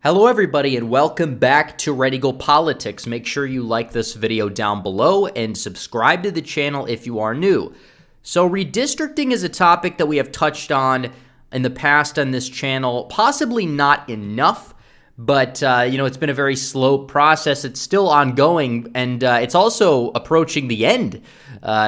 Hello everybody and welcome back to Red Eagle Politics. Make sure you like this video down below and subscribe to the channel if you are new. So redistricting is a topic that we have touched on in the past on this channel, possibly not enough, but it's been a very slow process. It's still ongoing, and it's also approaching the end,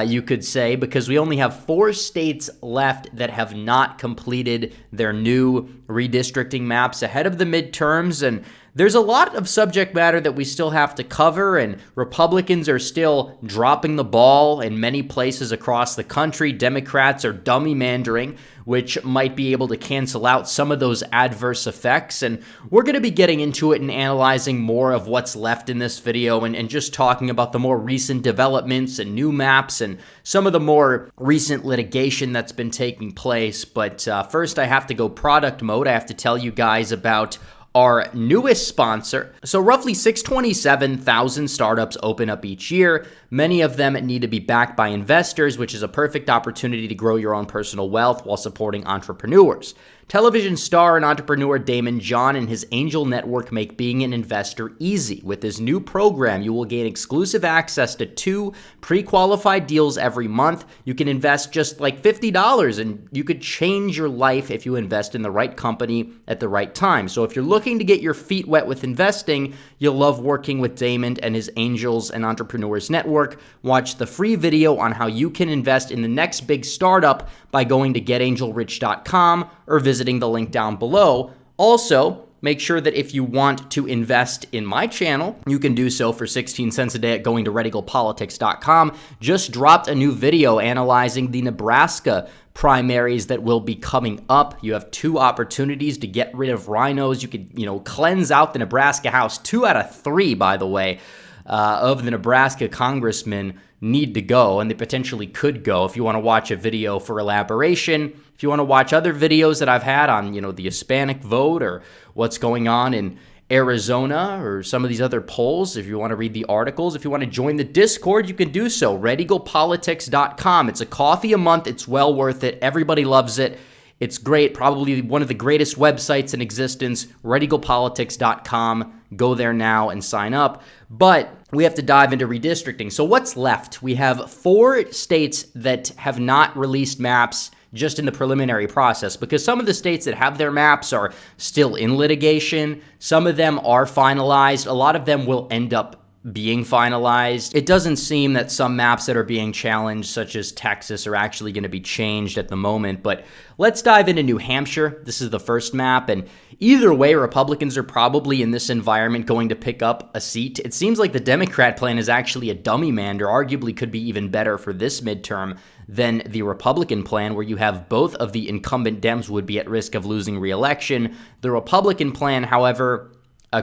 you could say, because we only have 4 states left that have not completed their new redistricting maps ahead of the midterms, and there's a lot of subject matter that we still have to cover, and Republicans are still dropping the ball in many places across the country. Democrats are dummymandering, which might be able to cancel out some of those adverse effects. And we're going to be getting into it and analyzing more of what's left in this video and just talking about the more recent developments and new maps and some of the more recent litigation that's been taking place. But first, I have to go product mode. I have to tell you guys about our newest sponsor. So roughly 627,000 startups open up each year. Many of them need to be backed by investors, which is a perfect opportunity to grow your own personal wealth while supporting entrepreneurs. Television star and entrepreneur Daymond John and his angel network make being an investor easy. With his new program, you will gain exclusive access to 2 pre-qualified deals every month. You can invest just like $50 and you could change your life if you invest in the right company at the right time. So if you're looking to get your feet wet with investing, you'll love working with Daymond and his Angels and Entrepreneurs Network. Watch the free video on how you can invest in the next big startup by going to getangelrich.com or visiting the link down below. Also, make sure that if you want to invest in my channel, you can do so for 16 cents a day at going to redeaglepatriots.com. Just dropped a new video analyzing the Nebraska primaries that will be coming up. You have 2 opportunities to get rid of rhinos. You could, cleanse out the Nebraska House. 2 out of 3, by the way, of the Nebraska congressmen need to go, and they potentially could go. If you want to watch a video for elaboration, if you want to watch other videos that I've had on, the Hispanic vote or what's going on in Arizona or some of these other polls, if you want to read the articles, if you want to join the Discord, you can do so. redeaglepolitics.com. It's a coffee a month. It's well worth it. Everybody loves it. It's great. Probably one of the greatest websites in existence, redeaglepolitics.com. Go there now and sign up. But we have to dive into redistricting. So what's left? We have 4 states that have not released maps just in the preliminary process, because some of the states that have their maps are still in litigation. Some of them are finalized. A lot of them will end up being finalized. It doesn't seem that some maps that are being challenged, such as Texas, are actually going to be changed at the moment. But let's dive into New Hampshire. This is the first map, and either way, Republicans are probably in this environment going to pick up a seat. It seems like the Democrat plan is actually a dummy-mander, arguably could be even better for this midterm than the Republican plan, where you have both of the incumbent Dems would be at risk of losing re-election. The Republican plan, however,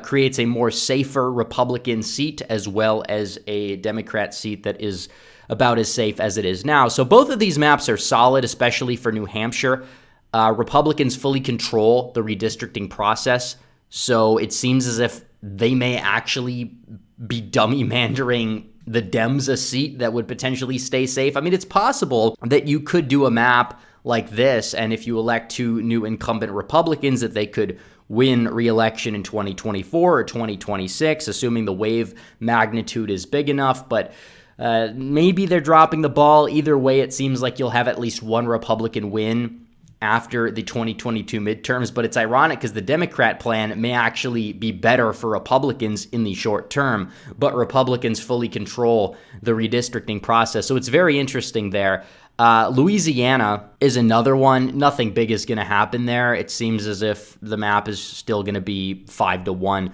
creates a more safer Republican seat as well as a Democrat seat that is about as safe as it is now. So both of these maps are solid, especially for New Hampshire. Republicans fully control the redistricting process, so it seems as if they may actually be dummymandering the Dems a seat that would potentially stay safe. I mean, it's possible that you could do a map like this, and if you elect 2 new incumbent Republicans, that they could win re-election in 2024 or 2026, assuming the wave magnitude is big enough. But maybe they're dropping the ball. Either way, it seems like you'll have at least 1 Republican win after the 2022 midterms. But it's ironic because the Democrat plan may actually be better for Republicans in the short term, but Republicans fully control the redistricting process. So it's very interesting there. Louisiana is another one. Nothing big is going to happen there. It seems as if the map is still going to be 5-1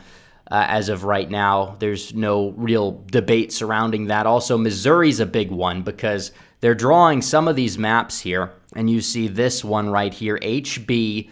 as of right now. There's no real debate surrounding that. Also, Missouri's a big one because they're drawing some of these maps here, and you see this one right here, HB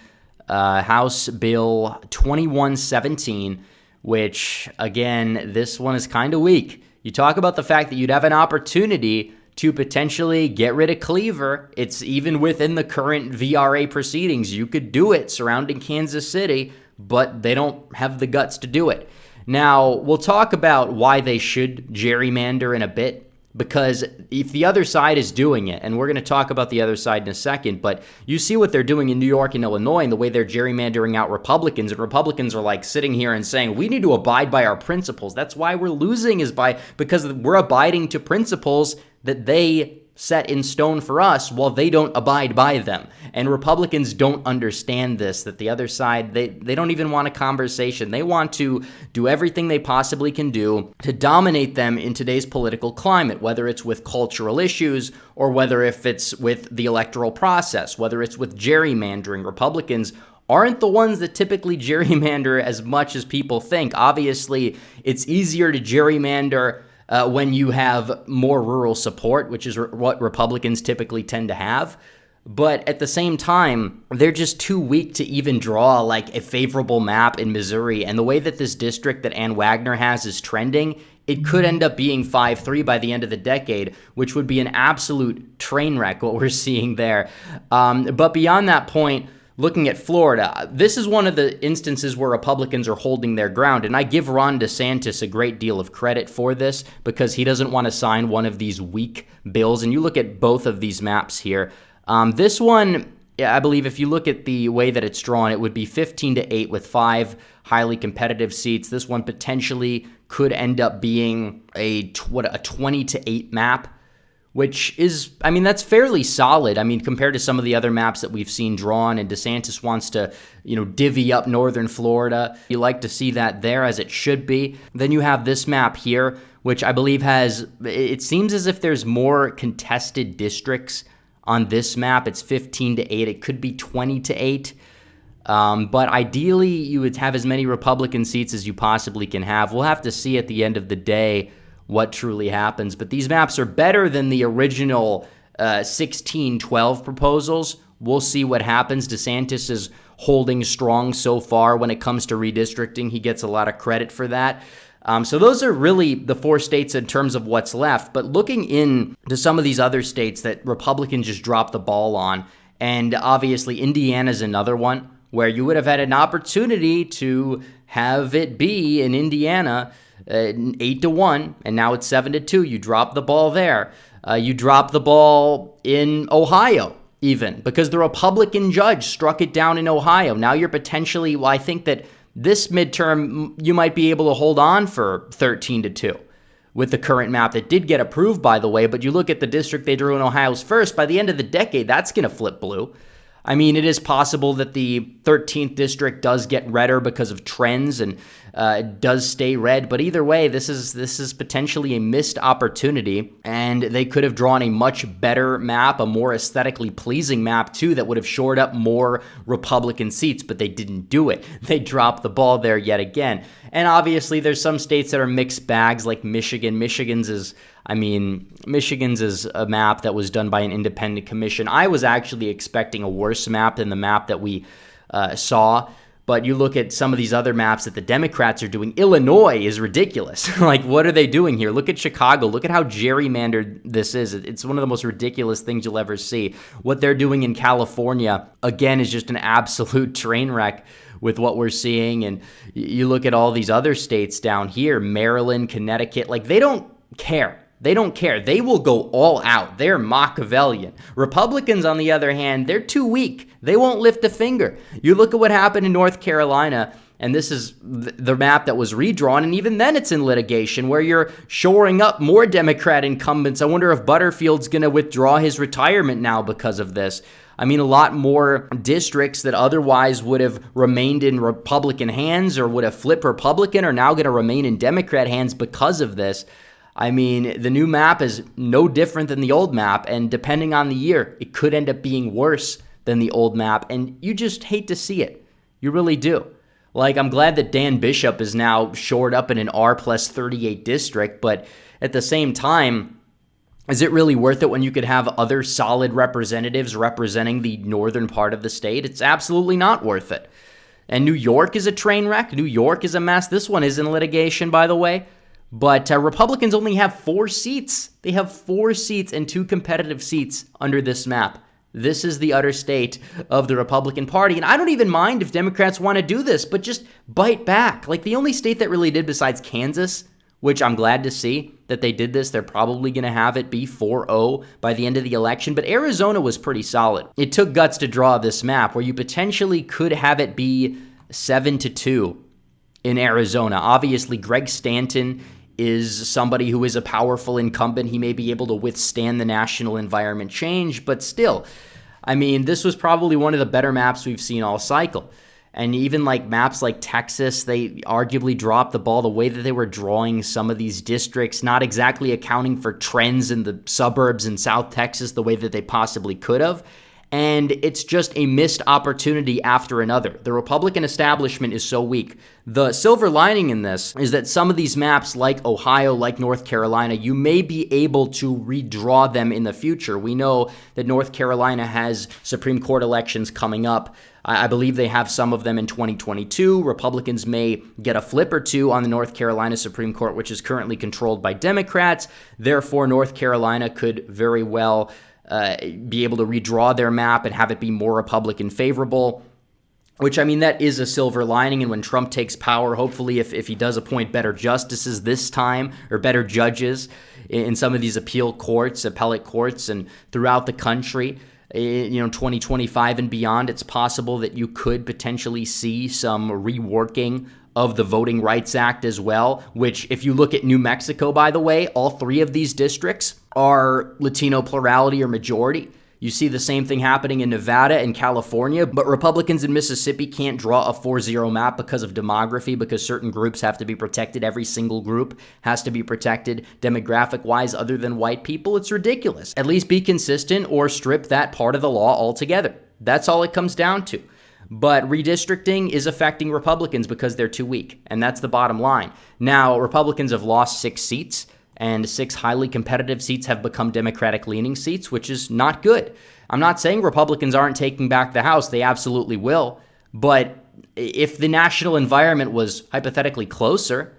House Bill 2117, which, again, this one is kind of weak. You talk about the fact that you'd have an opportunity to potentially get rid of Cleaver. It's even within the current VRA proceedings. You could do it surrounding Kansas City, but they don't have the guts to do it. Now, we'll talk about why they should gerrymander in a bit, Because if the other side is doing it, and we're going to talk about the other side in a second, but you see what they're doing in New York and Illinois and the way they're gerrymandering out Republicans, and Republicans are like sitting here and saying, we need to abide by our principles. That's why we're losing, is because we're abiding to principles that they set in stone for us while they don't abide by them. And Republicans don't understand this, that the other side, they don't even want a conversation. They want to do everything they possibly can do to dominate them in today's political climate, whether it's with cultural issues or whether if it's with the electoral process, whether it's with gerrymandering. Republicans aren't the ones that typically gerrymander as much as people think. Obviously, it's easier to gerrymander when you have more rural support, which is what Republicans typically tend to have. But at the same time, they're just too weak to even draw like a favorable map in Missouri. And the way that this district that Ann Wagner has is trending, it could end up being 5-3 by the end of the decade, which would be an absolute train wreck, what we're seeing there. But beyond that point, looking at Florida, this is one of the instances where Republicans are holding their ground, and I give Ron DeSantis a great deal of credit for this because he doesn't want to sign one of these weak bills. And you look at both of these maps here. This one, I believe if you look at the way that it's drawn, it would be 15-8 with 5 highly competitive seats. This one potentially could end up being a 20-8 map, which is, I mean, that's fairly solid. I mean, compared to some of the other maps that we've seen drawn, and DeSantis wants to, divvy up northern Florida. You like to see that there, as it should be. Then you have this map here, which I believe it seems as if there's more contested districts on this map. It's 15-8. It could be 20-8. But ideally, you would have as many Republican seats as you possibly can have. We'll have to see at the end of the day what truly happens. But these maps are better than the original 16-12 proposals. We'll see what happens. DeSantis is holding strong so far when it comes to redistricting. He gets a lot of credit for that. So those are really the 4 states in terms of what's left. But looking into some of these other states that Republicans just dropped the ball on, and obviously Indiana's another one where you would have had an opportunity to have it be in Indiana 8-1, and now it's 7-2. You drop the ball there. You drop the ball in Ohio, even, because the Republican judge struck it down in Ohio. Now you're potentially, I think that this midterm, you might be able to hold on for 13-2 with the current map that did get approved, by the way. But you look at the district they drew in Ohio's first, by the end of the decade, that's going to flip blue. I mean, it is possible that the 13th district does get redder because of trends and does stay red. But either way, this is potentially a missed opportunity, and they could have drawn a much better map, a more aesthetically pleasing map too, that would have shored up more Republican seats. But they didn't do it. They dropped the ball there yet again. And obviously, there's some states that are mixed bags, like Michigan. Michigan's is a map that was done by an independent commission. I was actually expecting a worse map than the map that we saw. But you look at some of these other maps that the Democrats are doing. Illinois is ridiculous. Like, what are they doing here? Look at Chicago. Look at how gerrymandered this is. It's one of the most ridiculous things you'll ever see. What they're doing in California, again, is just an absolute train wreck with what we're seeing. And you look at all these other states down here, Maryland, Connecticut, like they don't care. They don't care. They will go all out. They're Machiavellian. Republicans, on the other hand, they're too weak. They won't lift a finger. You look at what happened in North Carolina, and this is the map that was redrawn, and even then it's in litigation where you're shoring up more Democrat incumbents. I wonder if Butterfield's going to withdraw his retirement now because of this. I mean, a lot more districts that otherwise would have remained in Republican hands or would have flipped Republican are now going to remain in Democrat hands because of this. I mean, the new map is no different than the old map, and depending on the year, it could end up being worse than the old map, and you just hate to see it. You really do. Like, I'm glad that Dan Bishop is now shored up in an R+38 district, but at the same time, is it really worth it when you could have other solid representatives representing the northern part of the state? It's absolutely not worth it. And New York is a train wreck. New York is a mess. This one is in litigation, by the way. But Republicans only have 4 seats. They have 4 seats and 2 competitive seats under this map. This is the utter state of the Republican Party. And I don't even mind if Democrats want to do this, but just bite back. Like, the only state that really did besides Kansas which I'm glad to see that they did this. They're probably going to have it be 4-0 by the end of the election, but Arizona was pretty solid. It took guts to draw this map where you potentially could have it be 7-2 in Arizona. Obviously, Greg Stanton is somebody who is a powerful incumbent. He may be able to withstand the national environment change, but still, I mean, this was probably one of the better maps we've seen all cycle. And even like maps like Texas, they arguably dropped the ball the way that they were drawing some of these districts, not exactly accounting for trends in the suburbs in South Texas the way that they possibly could have. And it's just a missed opportunity after another. The Republican establishment is so weak. The silver lining in this is that some of these maps, like Ohio, like North Carolina, you may be able to redraw them in the future. We know that North Carolina has Supreme Court elections coming up. I believe they have some of them in 2022. Republicans may get a flip or two on the North Carolina Supreme Court, which is currently controlled by Democrats. Therefore, North Carolina could very well be able to redraw their map and have it be more Republican favorable, which, I mean, that is a silver lining. And when Trump takes power, hopefully if he does appoint better justices this time, or better judges in some of these appellate courts and throughout the country, 2025 and beyond, it's possible that you could potentially see some reworking of the Voting Rights Act as well, which, if you look at New Mexico, by the way, all three of these districts are Latino plurality or majority. You see the same thing happening in Nevada and California, but Republicans in Mississippi can't draw a 4-0 map because of demography, because certain groups have to be protected. Every single group has to be protected demographic-wise other than white people. It's ridiculous. At least be consistent or strip that part of the law altogether. That's all it comes down to. But redistricting is affecting Republicans because they're too weak, and that's the bottom line. Now, Republicans have lost 6 seats, and 6 highly competitive seats have become Democratic-leaning seats, which is not good. I'm not saying Republicans aren't taking back the House. They absolutely will. But if the national environment was hypothetically closer,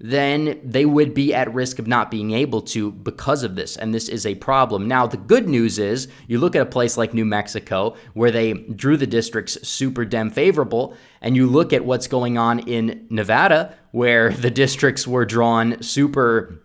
then they would be at risk of not being able to because of this, and this is a problem. Now, the good news is you look at a place like New Mexico where they drew the districts super Dem favorable, and you look at what's going on in Nevada where the districts were drawn super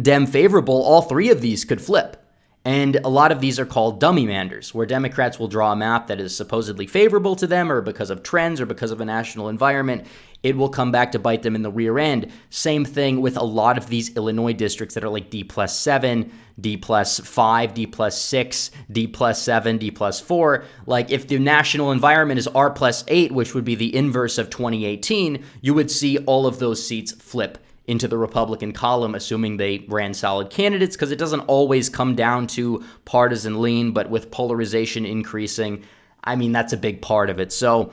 Dem favorable. All 3 of these could flip. And a lot of these are called dummymanders, where Democrats will draw a map that is supposedly favorable to them, or because of trends, or because of a national environment. It will come back to bite them in the rear end. Same thing with a lot of these Illinois districts that are like D+7, D+5, D+6, D+7, D+4. Like, if the national environment is R+8, which would be the inverse of 2018, you would see all of those seats flip into the Republican column, assuming they ran solid candidates, because it doesn't always come down to partisan lean, but with polarization increasing, I mean, that's a big part of it. So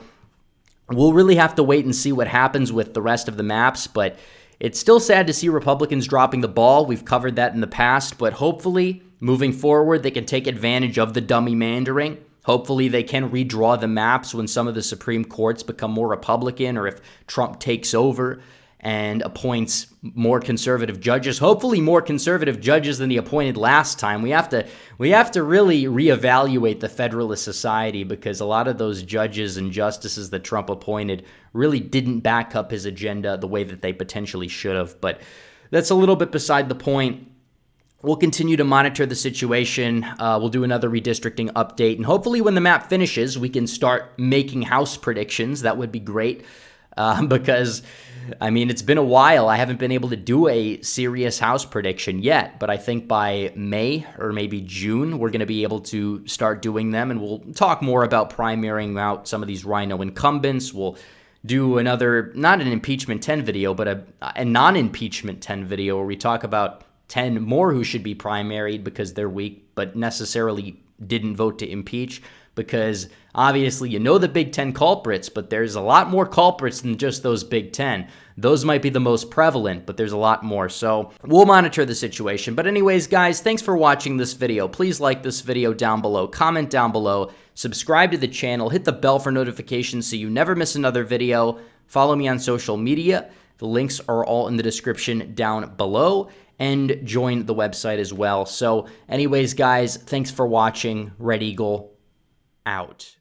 we'll really have to wait and see what happens with the rest of the maps, but it's still sad to see Republicans dropping the ball. We've covered that in the past, but hopefully, moving forward, they can take advantage of the dummymandering. Hopefully, they can redraw the maps when some of the Supreme Courts become more Republican, or if Trump takes over and appoints more conservative judges, hopefully more conservative judges than he appointed last time. We have to really reevaluate the Federalist Society, because a lot of those judges and justices that Trump appointed really didn't back up his agenda the way that they potentially should have. But that's a little bit beside the point. We'll continue to monitor the situation. We'll do another redistricting update, and hopefully when the map finishes, we can start making House predictions. That would be great. Because, I mean, it's been a while. I haven't been able to do a serious House prediction yet, but I think by May or maybe June, we're going to be able to start doing them, and we'll talk more about primarying out some of these rhino incumbents. We'll do another, not an impeachment 10 video, but a non-impeachment 10 video where we talk about 10 more who should be primaried because they're weak, but necessarily didn't vote to impeach. Because obviously you know the Big 10 culprits, but there's a lot more culprits than just those Big 10. Those might be the most prevalent, but there's a lot more. So we'll monitor the situation. But anyways, guys, thanks for watching this video. Please like this video down below, comment down below, subscribe to the channel, hit the bell for notifications so you never miss another video. Follow me on social media. The links are all in the description down below, and join the website as well. So anyways, guys, thanks for watching. Red Eagle out.